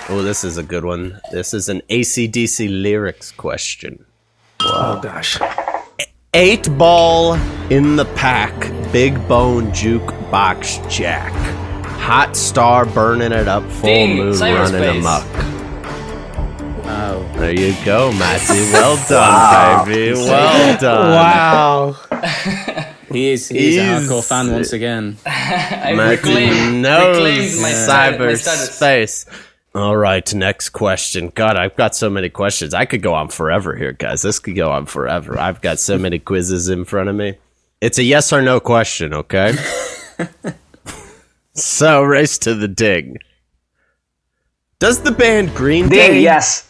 Oh, this is a good one. This is an AC/DC lyrics question. Oh, gosh. 8 ball in the pack, big bone jukebox jack. Hot star burning it up, full Ding, moon cyberspace. running amok. Wow. There you go, Matty. Well done, baby. Well done. Wow. He's a hardcore fan once again. I Matty reclaimed knows my status. cyberspace. All right, next question. God, I've got so many questions. I could go on forever here, guys. This could go on forever. I've got so many quizzes in front of me. It's a yes or no question, okay? So, race to the ding. Does the band Green Day... Ding. Yes.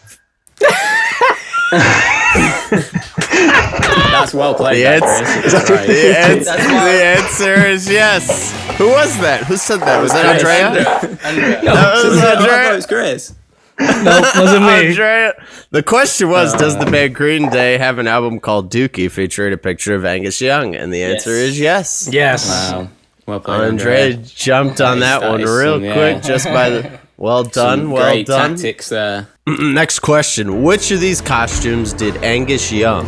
well played. The answer is yes. Who was that? Who said that? Was that Andrea? Andrea. That was Andrea. It was Chris. No, wasn't me. Andrea. The question was, does the band Green Day have an album called Dookie featuring a picture of Angus Young? And the answer is yes. Yes. Wow. Well played, Andrea jumped on that one real quick just by the... Well done, Some well great done. tactics there. Next question. Which of these costumes did Angus Young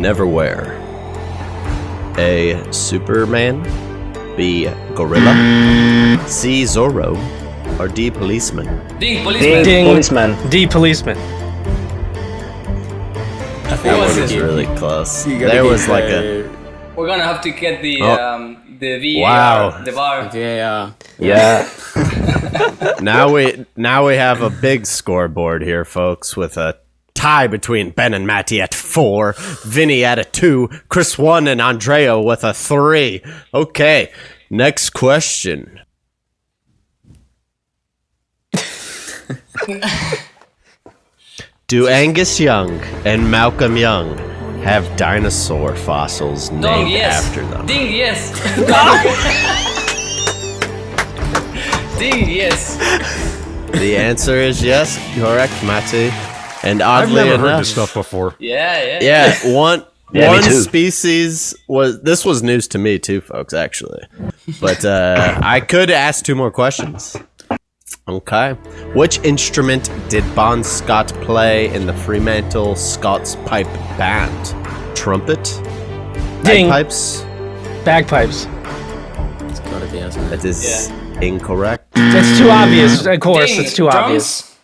never wear? A. Superman, B. Gorilla, C. Zorro, or D. Policeman? Ding, policeman. Ding. Policeman. D. Policeman. That one was really close. There was like a... We're gonna have to get the VAR, the VAR. Yeah. Now we have a big scoreboard here, folks, with a tie between Ben and Matty at 4, Vinny at a 2, Chris 1, and Andrea with a 3. Okay, next question. Do Angus Young and Malcolm Young have dinosaur fossils named after them? Ding, yes. Ding, yes. The answer is yes, correct, Matty. And I've oddly never enough, heard this stuff before. Yeah. one Yeah, me one too. species was news to me too, folks, actually. But I could ask 2 more questions. Okay. Which instrument did Bon Scott play in the Fremantle Scots Pipe Band? Trumpet? Ding. Bagpipes? Bagpipes. It's gotta be, hasn't it? That is incorrect. That's too obvious. Of course, Ding, it's too obvious.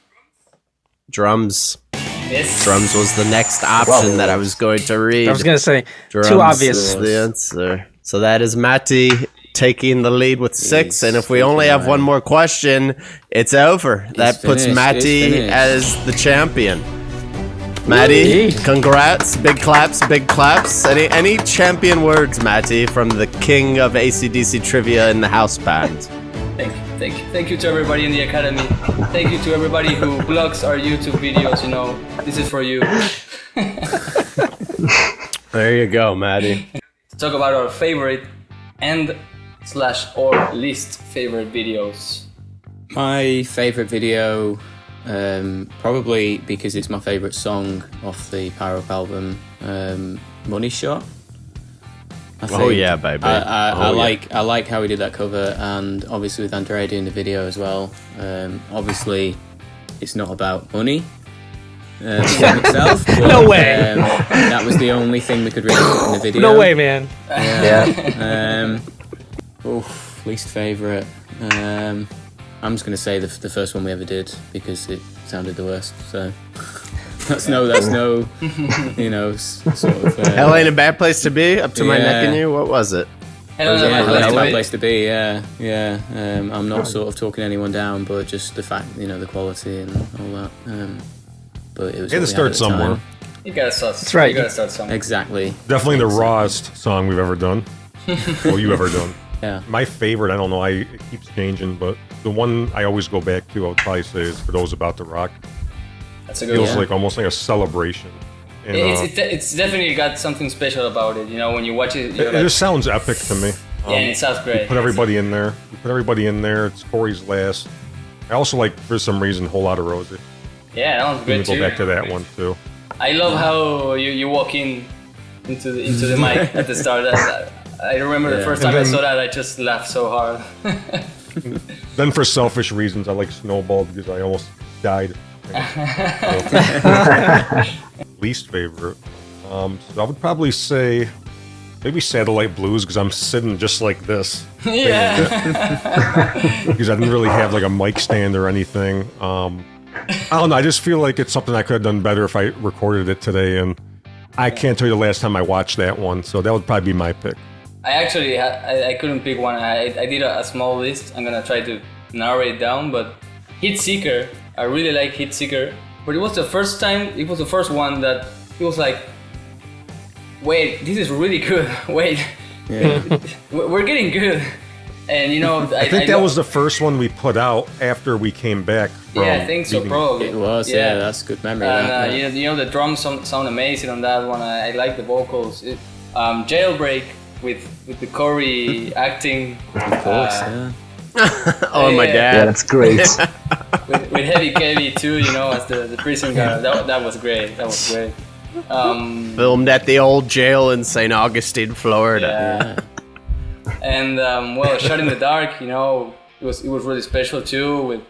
Drums. Yes. Drums was the next option that I was going to read. I was gonna say Drums too obvious. is the answer. So that is Matty taking the lead with 6, and if we only have one more question, it's over. That puts finished, Matty it's finished. as the champion. Matty, congrats, big claps. Any champion words, Matty, from the king of AC/DC trivia in the house band? Thank you to everybody in the academy. Thank you to everybody who blogs our YouTube videos. You know, this is for you. There you go, Matty. Let's talk about our favorite and/or least favorite videos. My favorite video, probably because it's my favorite song off the Power Up album, Money Shot. Oh yeah, baby. I like how he did that cover, and obviously with Andrea doing the video as well. Obviously, it's not about money itself. But, No way. That was the only thing we could really put in the video. No way, man. Yeah. Least favorite. I'm just gonna say the first one we ever did because it sounded the worst. So that's no, you know, sort of. Hell ain't a bad place to be. Up to my neck in you. What was it? Hell ain't a bad place to be. Yeah. I'm not sort of talking anyone down, but just the fact, you know, the quality and all that. But it was. You had to start somewhere. You gotta start. That's right. You gotta start somewhere. Exactly. Definitely the rawest song we've ever done. Or you ever done. Yeah. My favorite, I don't know, it keeps changing, but the one I always go back to, I would probably say, is For Those About to Rock. That's a good Feels one. like almost like a celebration. And, It's definitely got something special about it. You know, when you watch it, it just sounds epic to me. and it sounds great. You put everybody in there. It's Corey's last. I also like, for some reason, Whole Lotta Rosie. Yeah, that one's We great can too. go back to that one too. I love how you walk into the mic at the start. I remember the first time I saw that, I just laughed so hard. Then for selfish reasons, I like Snowball because I almost died. Least favorite. So I would probably say maybe Satellite Blues because I'm sitting just like this. Yeah. Because I didn't really have like a mic stand or anything. I don't know. I just feel like it's something I could have done better if I recorded it today, and I can't tell you the last time I watched that one. So that would probably be my pick. I actually I couldn't pick one. I did a small list. I'm gonna try to narrow it down, but Hit Seeker, I really like Hit Seeker, but it was the first one that it was like, wait, this is really good. Wait, we're getting good. And I think that was the first one we put out after we came back. Yeah, I think so, probably. It was, yeah, that's a good memory. And the drums sound amazing on that one. I like the vocals. Jailbreak with the Corey acting. Of course, Oh, my dad. Yeah, that's great. with Heavy Kevy too, as the prison guard. That was great. Filmed at the old jail in St. Augustine, Florida. Yeah. And Shot in the Dark, it was really special too with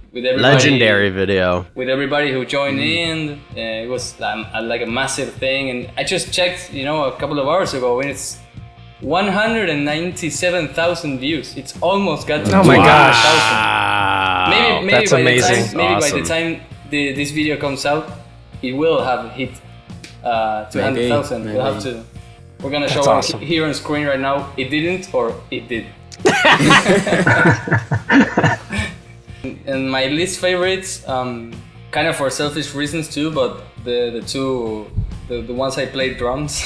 everybody. Legendary video. With everybody who joined in, it was like a massive thing. And I just checked, a couple of hours ago, and it's 197,000 views. It's almost got to 200,000. Maybe That's amazing. By the time this video comes out, it will have hit 200,000. We'll have to. We're gonna show it here on screen right now. It didn't, or it did. And my least favorites, kind of for selfish reasons too, but the ones I played drums.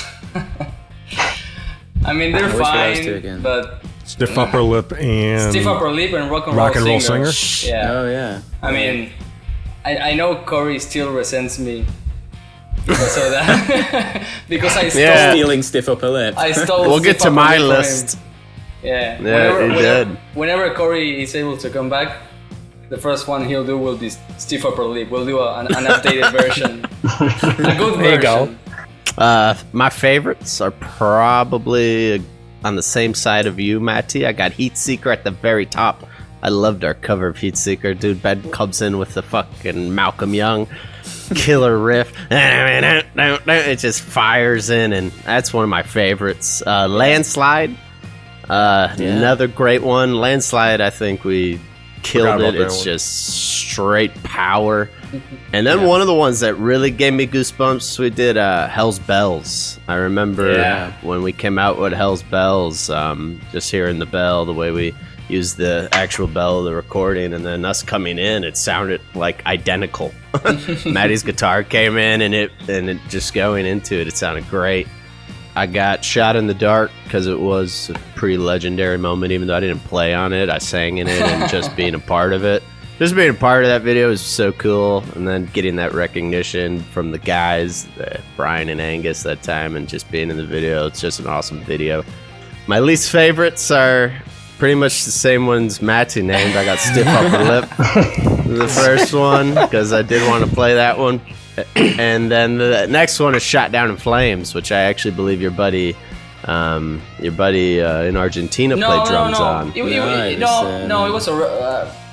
I mean, they're fine, but Stiff Upper Lip and Rock and Roll Singer. Yeah. Oh yeah. I mean, I know Corey still resents me because of that. Because I stole stealing Stiff Upper Lip. I stole. We'll get to my list. Yeah. Yeah, whenever Corey is able to come back, the first one he'll do will be Stiff Upper Lip. We'll do an updated version. A good version. There you go. My favorites are probably on the same side of you, Matty. I got Heatseeker at the very top. I loved our cover of Heatseeker. Dude, Ben comes in with the fucking Malcolm Young killer riff. It just fires in, and that's one of my favorites. Landslide, another great one. Landslide, I think we killed it. It's just straight power. And then one of the ones that really gave me goosebumps, we did Hell's Bells. I remember when we came out with Hell's Bells, just hearing the bell, the way we used the actual bell of the recording, and then us coming in, it sounded like identical. Matty's guitar came in, and it just going into it, it sounded great. I got Shot in the Dark because it was a pretty legendary moment, even though I didn't play on it. I sang in it, and just being a part of it. Just being a part of that video is so cool, and then getting that recognition from the guys, Brian and Angus that time, and just being in the video, it's just an awesome video. My least favorites are pretty much the same ones Matty named. I got Stiff Upper Lip, the first one, because I did want to play that one. And then the next one is Shot Down in Flames, which I actually believe your buddy in Argentina played drums on. It was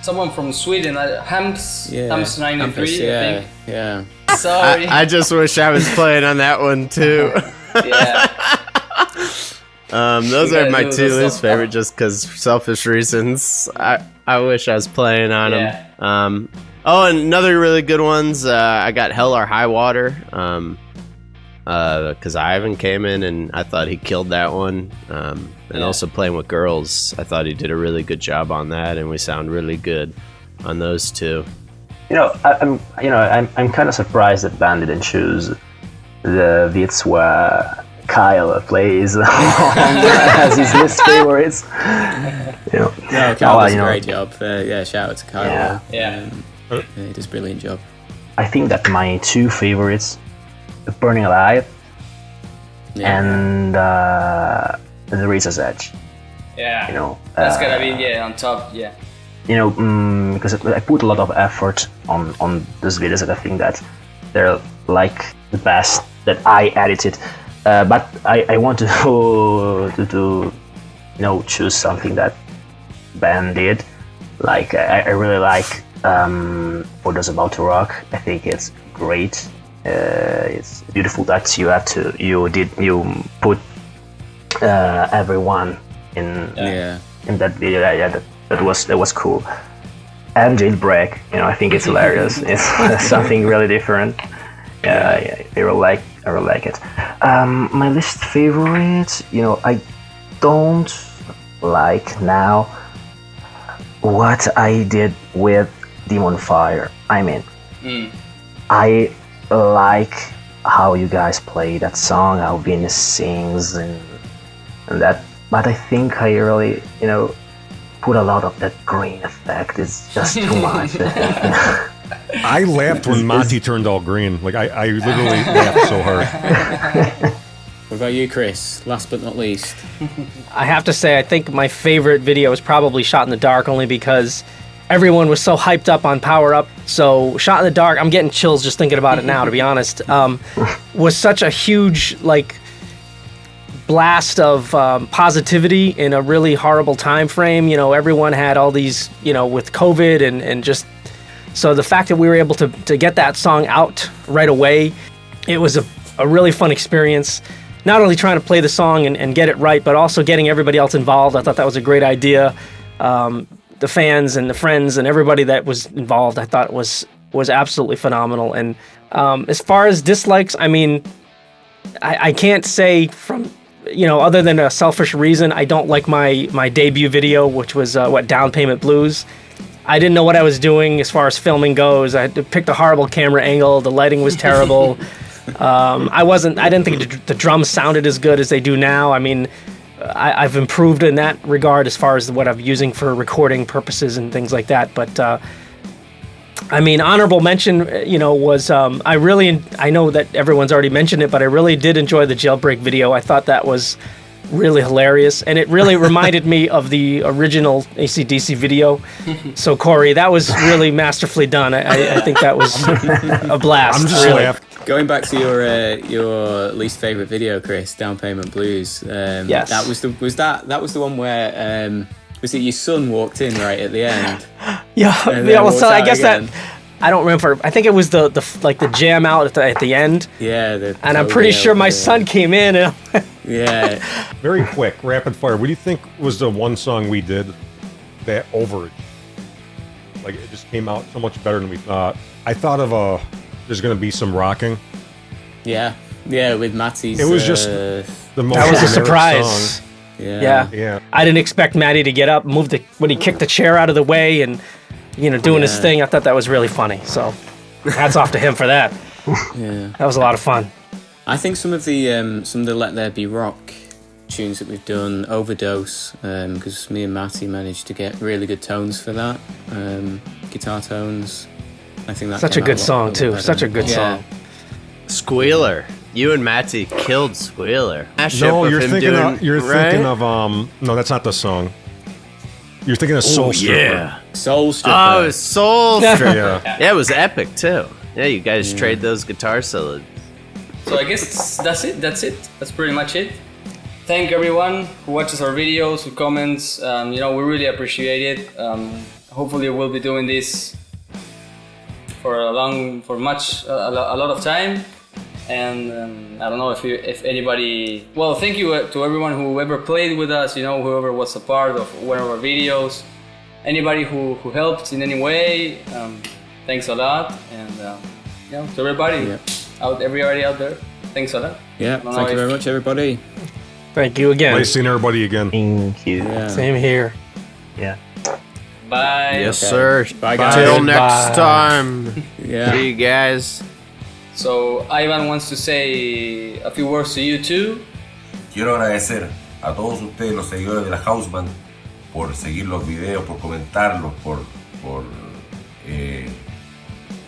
someone from Sweden, Hams 93, I think. Yeah. Sorry. I just wish I was playing on that one too. Those are my two least favorite, just because selfish reasons. I wish I was playing on them. And another really good ones. I got Hell or High Water. Because Ivan came in and I thought he killed that one. And also Playing with Girls, I thought he did a really good job on that, and we sound really good on those two. I'm kind of surprised that band didn't choose the bits where Kyle plays as his least favorites. Kyle does a great job. Shout out to Kyle. He does a brilliant job. I think that my two favorites, Burning Alive and The Razor's Edge. That's gotta be on top. Because I put a lot of effort on those videos, and I think that they're like the best that I edited. But I want to choose something that Ben did. Like I really like For Those About to Rock. I think it's great. It's beautiful that you put everyone in that video. That was cool. And Jailbreak, I think it's hilarious. It's something really different. I really like it. My least favorite, I don't like now what I did with Demon Fire. I mean, I like how you guys play that song, how Vinny sings and that, but I think I really, put a lot of that green effect. It's just too much. I laughed when Mati turned all green. Like I literally laughed so hard. What about you, Chris? Last but not least. I have to say, I think my favorite video was probably Shot in the Dark, only because everyone was so hyped up on Power Up. So Shot in the Dark, I'm getting chills just thinking about it now, to be honest, was such a huge, like, blast of positivity in a really horrible time frame. You know, everyone had all these, you know, with COVID and just, so the fact that we were able to get that song out right away, it was a really fun experience. Not only trying to play the song and get it right, but also getting everybody else involved. I thought that was a great idea. The fans and the friends and everybody that was involved, I thought was absolutely phenomenal. And as far as dislikes, I mean, I can't say from, you know, other than a selfish reason, I don't like my debut video, which was Down Payment Blues. I didn't know what I was doing as far as filming goes. I picked a horrible camera angle. The lighting was terrible. I didn't think the drums sounded as good as they do now. I mean, I've improved in that regard as far as what I'm using for recording purposes and things like that. But I mean, honorable mention, you know, was I know that everyone's already mentioned it, but I really did enjoy the Jailbreak video. I thought that was really hilarious, and it really reminded me of the original AC/DC video. So Corey, that was really masterfully done. I think that was a blast. I'm just really. Going back to your least favorite video, Chris, Down Payment Blues. Yes. That was the one where was it your son walked in right at the end? Yeah. Well, so I guess again. That I don't remember. I think it was the jam out at the end. Yeah. And I'm pretty sure my son came in. And yeah. Very quick, rapid fire. What do you think was the one song we did that overage? Like, it just came out so much better than we thought. I thought of There's Gonna Be Some Rocking. Yeah, with Matias. It was just the most. That was a surprise. Song. Yeah. I didn't expect Matty to get up, when he kicked the chair out of the way, and doing his thing. I thought that was really funny. So, hats off to him for that. Yeah, that was a lot of fun. I think some of the Let There Be Rock tunes that we've done, Overdose, because me and Matty managed to get really good tones for that, guitar tones. I think that's such a good song too. Such a good song. Squealer. You and Matty killed Squealer. No, you're thinking of no, that's not the song. You're thinking of Soul Stripper. Yeah. Soul Stripper. Oh, Soul Stripper. Yeah, it was epic too. Yeah, you guys trade those guitar solos. So I guess that's it. That's pretty much it. Thank everyone who watches our videos, who comments. We really appreciate it. Hopefully we'll be doing this for a lot of time. And I don't know if anybody. Well, thank you to everyone who ever played with us. Whoever was a part of one of our videos. Anybody who helped in any way. Thanks a lot. And to everybody everybody out there. Thanks a lot. Yeah. Thank you very much, everybody. Thank you again. Nice seeing everybody again. Thank you. Yeah. Same here. Yeah. Bye. Yes, sir. Bye, guys. Till next time. Yeah. See you guys. So Ivan wants to say a few words to you too. Quiero agradecer a todos ustedes, los seguidores de la House Band, por seguir los videos, por comentarlos, por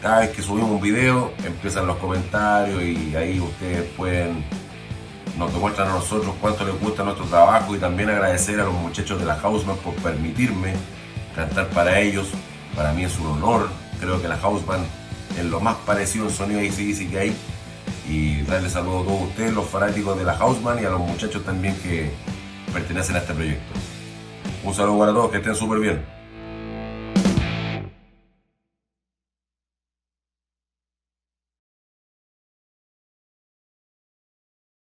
cada vez que subimos un video empiezan los comentarios y ahí ustedes nos demuestran a nosotros cuánto les gusta nuestro trabajo, y también agradecer a los muchachos de la House Band por permitirme cantar para ellos. Para mí es un honor. Creo que la House Band es lo más parecido en sonido de AC/DC que hay, y darles saludos a todos ustedes, los fanáticos de la House Band, y a los muchachos también que pertenecen a este proyecto. Un saludo para todos, que estén súper bien.